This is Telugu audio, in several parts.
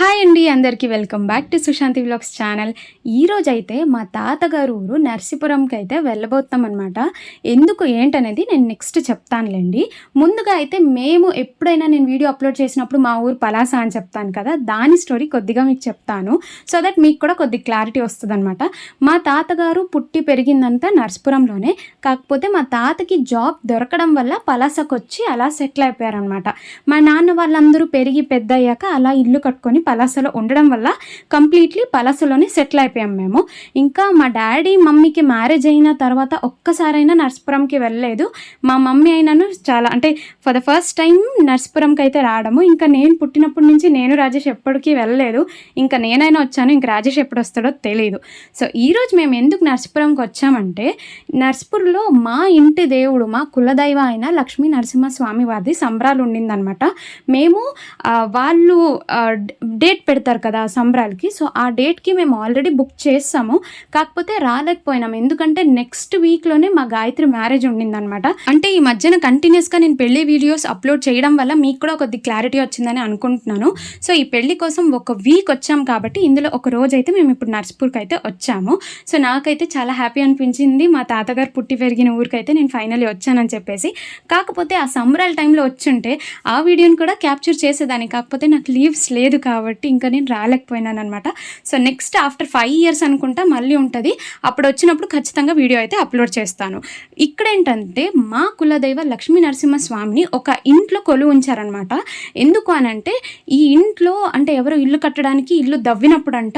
హాయ్ అండి, అందరికీ welcome back to Sushanti vlogs channel. ఈరోజైతే మా తాతగారు ఊరు నర్సీపురంకి అయితే వెళ్ళబోతాం అనమాట. ఎందుకు ఏంటనేది నేను నెక్స్ట్ చెప్తానులేండి. ముందుగా అయితే మేము ఎప్పుడైనా నేను వీడియో అప్లోడ్ చేసినప్పుడు మా ఊరు పలాస అని చెప్తాను కదా, దాని స్టోరీ కొద్దిగా మీకు చెప్తాను. సో దట్ మీకు కూడా కొద్ది క్లారిటీ వస్తుంది అనమాట. మా తాతగారు పుట్టి పెరిగిందంతా నర్సీపురంలోనే. కాకపోతే మా తాతకి జాబ్ దొరకడం వల్ల పలాసకు వచ్చి అలా సెటిల్ అయిపోయారనమాట. మా నాన్న వాళ్ళందరూ పెరిగి పెద్ద అయ్యాక అలా ఇల్లు కట్టుకొని పలాసలో ఉండడం వల్ల కంప్లీట్లీ పలాసలోనే సెటిల్ అయిపోయాం మేము. ఇంకా మా డాడీ మమ్మీకి మ్యారేజ్ అయిన తర్వాత ఒక్కసారైనా నర్సీపురంకి వెళ్ళలేదు. మా మమ్మీ అయినాను చాలా అంటే ఫర్ ద ఫస్ట్ టైం నర్సీపురంకి అయితే రావడము. ఇంకా నేను పుట్టినప్పటి నుంచి నేను రాజేష్ ఎప్పటికీ వెళ్ళలేదు. ఇంకా నేనైనా వచ్చాను, ఇంక రాజేష్ ఎప్పుడు వస్తాడో తెలియదు. సో ఈరోజు మేము ఎందుకు నర్సీపురంకి వచ్చామంటే, నర్సీపూర్లో మా ఇంటి దేవుడు, మా కులదైవ అయిన లక్ష్మీ నరసింహస్వామి వారిది సంబరాలు ఉండిందనమాట. మేము వాళ్ళు డేట్ పెడతారు కదా సంబరాలకి, సో ఆ డేట్కి మేము ఆల్రెడీ బుక్ చేస్తాము. కాకపోతే రాలేకపోయినాము, ఎందుకంటే నెక్స్ట్ వీక్లోనే మా గాయత్రి మ్యారేజ్ ఉండిందనమాట. అంటే ఈ మధ్యన కంటిన్యూస్గా నేను పెళ్లి వీడియోస్ అప్లోడ్ చేయడం వల్ల మీకు కూడా కొద్ది క్లారిటీ వచ్చిందని అనుకుంటున్నాను. సో ఈ పెళ్లి కోసం ఒక వీక్ వచ్చాము కాబట్టి ఇందులో ఒక రోజు అయితే మేము ఇప్పుడు నర్సీపూర్కి అయితే వచ్చాము. సో నాకైతే చాలా హ్యాపీ అనిపించింది, మా తాతగారు పుట్టి పెరిగిన ఊరికైతే నేను ఫైనల్లీ వచ్చానని చెప్పేసి. కాకపోతే ఆ సంబరాల టైంలో వచ్చుంటే ఆ వీడియోని కూడా క్యాప్చర్ చేసేదాన్ని, కాకపోతే నాకు లీవ్స్ లేదు కాబట్టి ఇంకా నేను రాలేకపోయినాను అనమాట. సో నెక్స్ట్ ఆఫ్టర్ 5 years అనుకుంటా మళ్ళీ ఉంటుంది, అప్పుడు వచ్చినప్పుడు ఖచ్చితంగా వీడియో అయితే అప్లోడ్ చేస్తాను. ఇక్కడ ఏంటంటే మా కులదైవ లక్ష్మీ నరసింహస్వామిని ఒక ఇంట్లో కొలువు ఉంచారనమాట. ఎందుకు అనంటే, ఈ ఇంట్లో అంటే ఎవరు ఇల్లు కట్టడానికి ఇల్లు దవ్వినప్పుడంట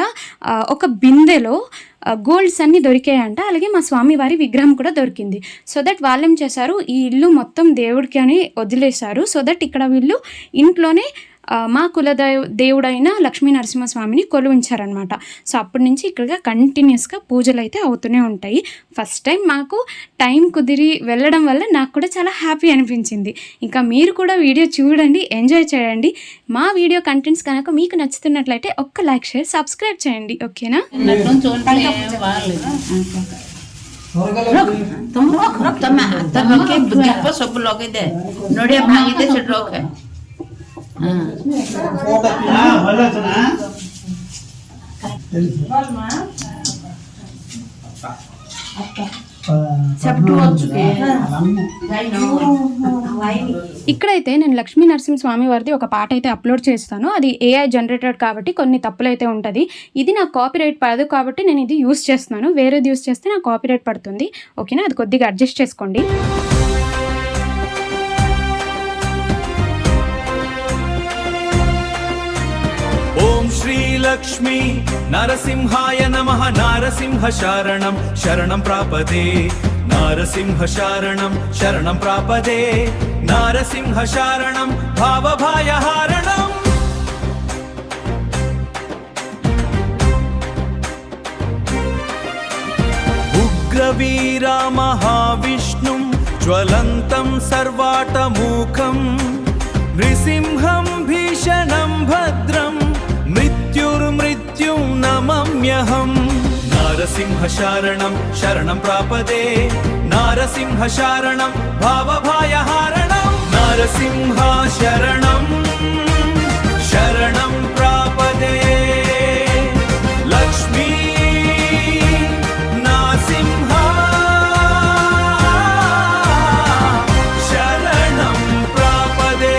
ఒక బిందెలో గోల్డ్స్ అన్నీ దొరికాయంట. అలాగే మా స్వామివారి విగ్రహం కూడా దొరికింది. సో దట్ వాళ్ళు ఏం చేశారు, ఈ ఇల్లు మొత్తం దేవుడికి అని వదిలేశారు. సో దట్ ఇక్కడ వీళ్ళు ఇంట్లోనే మా దేవుడైన లక్ష్మీ నరసింహస్వామిని కొలువించారనమాట. సో అప్పటి నుంచి ఇక్కడ కంటిన్యూస్గా పూజలు అయితే అవుతూనే ఉంటాయి. ఫస్ట్ టైం మాకు టైం కుదిరి వెళ్ళడం వల్ల నాకు కూడా చాలా హ్యాపీ అనిపించింది. ఇంకా మీరు కూడా వీడియో చూడండి, ఎంజాయ్ చేయండి. మా వీడియో కంటెంట్స్ కనుక మీకు నచ్చుతున్నట్లయితే ఒక్క లైక్, షేర్, సబ్స్క్రైబ్ చేయండి. ఓకేనా? ఇక్కడైతే నేను లక్ష్మీ నరసింహస్వామి వారిది ఒక పాట అయితే అప్లోడ్ చేస్తాను. అది AI జనరేటెడ్ కాబట్టి కొన్ని తప్పులు అయితే ఉంటుంది. ఇది నాకు కాపీరైట్ పడదు కాబట్టి నేను ఇది యూస్ చేస్తున్నాను. వేరేది యూస్ చేస్తే నాకు కాపీరైట్ పడుతుంది. ఓకేనా? అది కొద్దిగా అడ్జస్ట్ చేసుకోండి. ఓం శ్రీ లక్ష్మీ నరసింహాయ నమః. నారసింహ శరణం శరణం ప్రాపదే, నారసింహ శరణం శరణం ప్రాపదే, నారసింహ శరణం భావభాయహారణం. ఉగ్రవీరా మహావిష్ణుం జ్వలంతం సర్వాటమూఖం, నృసింహం భీషణం భద్రం, మృత్యుర్మృత్యుం నమమ్యహం. నారసింహ శరణం శరణం ప్రాపదే, నారసింహ శరణం భావభాయహారణం, నారసింహ శరణం శరణం ప్రాపదే, లక్ష్మీ నరసింహ శరణం ప్రాపదే.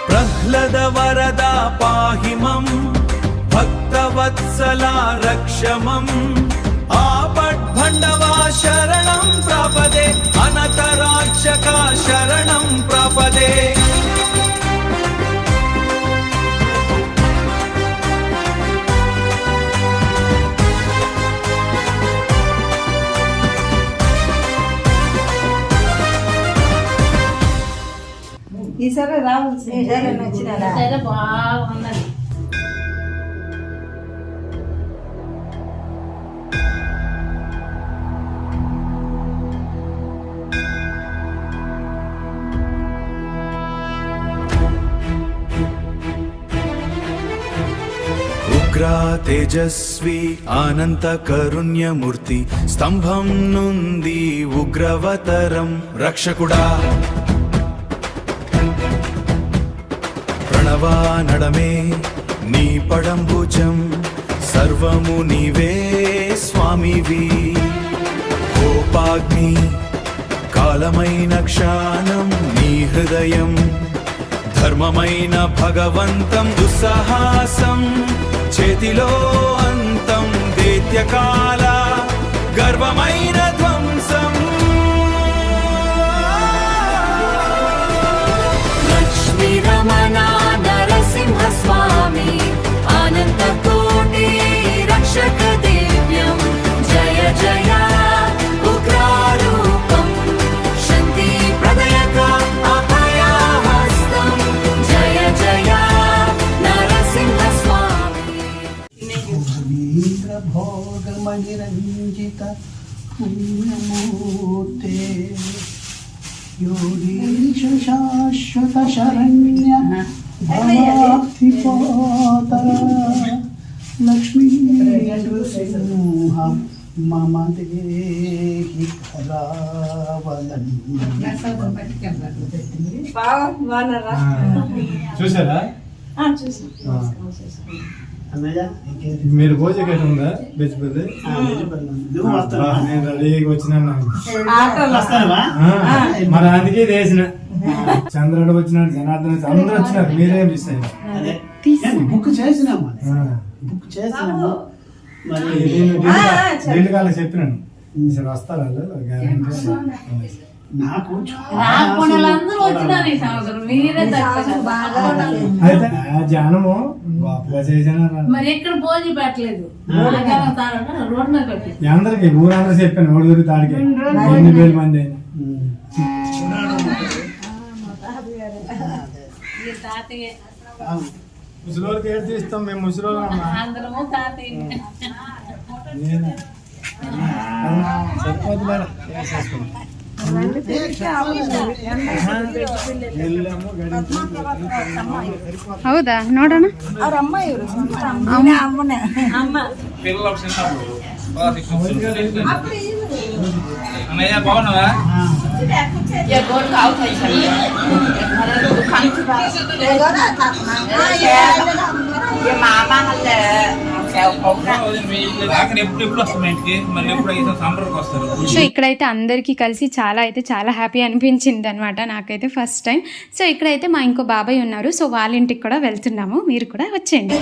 ప్రహ్లాద వరదా పాహిమం, భక్తవత్సలా రక్షమం, ఆపద్భండవా శరణం ప్రాపదే, అనతరాక్షక శరణం ప్రాపదే. ఈసారి రావచ్చు, ఈసారి నచ్చిన బాగుందండి. ఉగ్రా తేజస్వి అనంత కరుణ్యమూర్తి స్తంభం నుండి ఉగ్రవతరం రక్షకుడా ప్రణవా నడమే నీ పడంబుజం సర్వము నీవే స్వామివి కోపాగ్ని కాలమైన క్షాణం నీ హృదయం ధర్మమైన భగవంతం దుస్సాహసం చేతిలో అంతం దైత్యకాల గర్వమైన ధ్వంసం లక్ష్మీ రమణ నరసింహ స్వామి ఆనంద కోటి రక్షక దివ్యం జయ జయ ఉగ్రరూపం శాంతి ప్రదయక అభయహస్తం జయ జయ నరసింహ స్వామి భోగమణిరంజిత పుణ్యమూర్తే యోగీశ శాశ్వత శరణ్య భవాప్తిపోత లక్ష్మీ నృసింహ మమ దేహి కరావలంబి. చూసారా అన్నయ్య మీరు భోజ గట్ట ఉందా బెచ్చిపల్లి నేను రెడీగా వచ్చినాను మరి అందుకే వేసిన చంద్రుడు వచ్చినాడు జనార్దన్ అందరూ వచ్చినారు మీరేం చూసారు బుక్ చేసినాము బుక్ చేసినాము మరి రెండు కాళ్ళకి చెప్పినాను సరే వస్తారు వాళ్ళు గ్యారెంటీ నాకు అయితే ఆ జనము గొప్పగా చేసినారు మరి ఎక్కడ భోజనం పెట్టలేదు రోడ్ మీద పెట్టి అందరికి ఊరందరూ చెప్పాను ఓడిదూరి తాడికి 8,000 మంది అయినా ముసలోళ్ళకి ఏడు తీస్తాం మేము ముసలోళ్ళు అందరము తాతయ్య సరిపోతున్నారు ಹೌದಾ ನೋಡೋಣ పిల్లలు చిన్నప్పుడు అన్నయ్య బాగున్నావా ఎప్పుడు వస్తాం ఇంటికి మళ్ళీ ఎప్పుడు అయితే సమ్మర్కి వస్తారు సో ఇక్కడైతే అందరికీ కలిసి చాలా హ్యాపీ అనిపించింది అనమాట నాకైతే ఫస్ట్ టైం. సో ఇక్కడైతే మా ఇంకో బాబాయ్ ఉన్నారు, సో వాళ్ళ ఇంటికి కూడా వెళ్తున్నాము, మీరు కూడా వచ్చేయండి.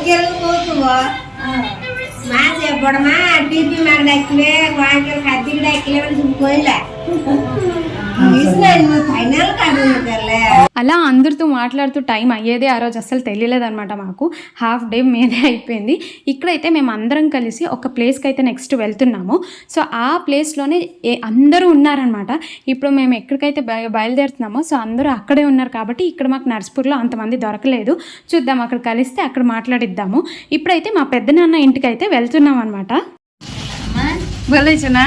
అలా అందరితో మాట్లాడుతూ టైం అయ్యేదే ఆ రోజు అసలు తెలియలేదన్నమాట. మాకు హాఫ్ డే మీదే అయిపోయింది. ఇక్కడైతే మేము అందరం కలిసి ఒక ప్లేస్కి అయితే నెక్స్ట్ వెళ్తున్నాము. సో ఆ ప్లేస్లోనే అందరూ ఉన్నారనమాట. ఇప్పుడు మేము ఎక్కడికైతే బయలుదేరుతున్నామో సో అందరూ అక్కడే ఉన్నారు కాబట్టి ఇక్కడ మాకు నర్సిపూర్లో అంతమంది దొరకలేదు. చూద్దాం, అక్కడ కలిస్తే అక్కడ మాట్లాడిద్దాము. ఇప్పుడైతే మా పెద్దనాన్న ఇంటికి అయితే వెళ్తున్నాం అనమాట. బోలేచనా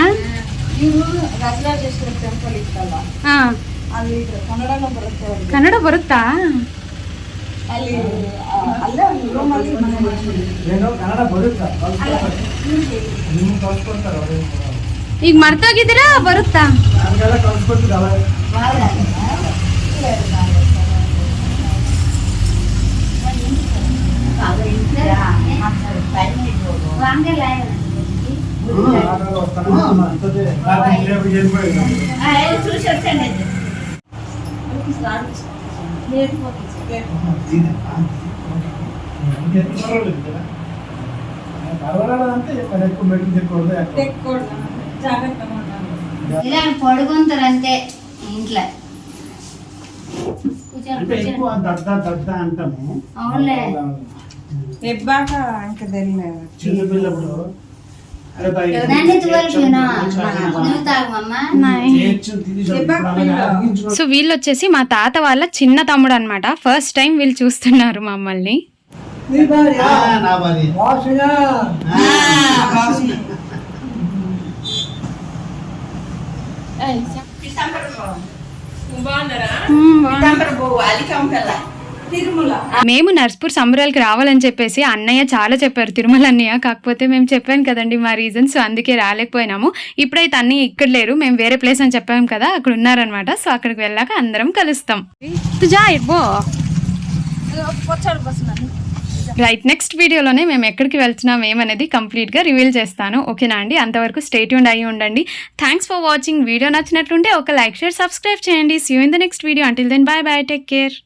ಕನ್ನಡ ಬರುತ್ತಾ? ಈಗ ಮರ್ತೋಗಿದ್ದೀರಾ ಬರುತ್ತಾ? ఇలా పడుకుంటారంటే ఇంట్లో అంటే ఎక్కువ దద్ద అంటాము. అవునులే ఎబ్బాక ఇంకా తెలియదు చిన్న పిల్లప్పుడు సో వీళ్ళు వచ్చేసి మా తాత వాళ్ళ చిన్న తమ్ముడు అనమాట. ఫస్ట్ టైం వీళ్ళు చూస్తున్నారు మమ్మల్ని. తిరుమల మేము నర్స్పూర్ సంబరాలకి రావాలని చెప్పేసి అన్నయ్య చాలా చెప్పారు, తిరుమల అన్నయ్య. కాకపోతే మేము చెప్పాను కదండి మా రీజన్స్, సో అందుకే రాలేకపోయినాము. ఇప్పుడైతే అన్నయ్య ఇక్కడ లేరు, మేము వేరే ప్లేస్ అని చెప్పాము కదా, అక్కడ ఉన్నారనమాట. సో అక్కడికి వెళ్ళాక అందరం కలుస్తాం. రైట్, నెక్స్ట్ వీడియోలోనే మేము ఎక్కడికి వెళ్తున్నాం ఏమనేది కంప్లీట్గా రివీల్ చేస్తాను. ఓకేనా అండి? అంతవరకు స్టే ట్యూన్డ్ అయ్యి ఉండండి. Thanks for watching. వీడియో నచ్చినట్లుంటే ఒక లైక్, షేర్, సబ్స్క్రైబ్ చేయండి. See you in the next video. Until then bye bye, take care.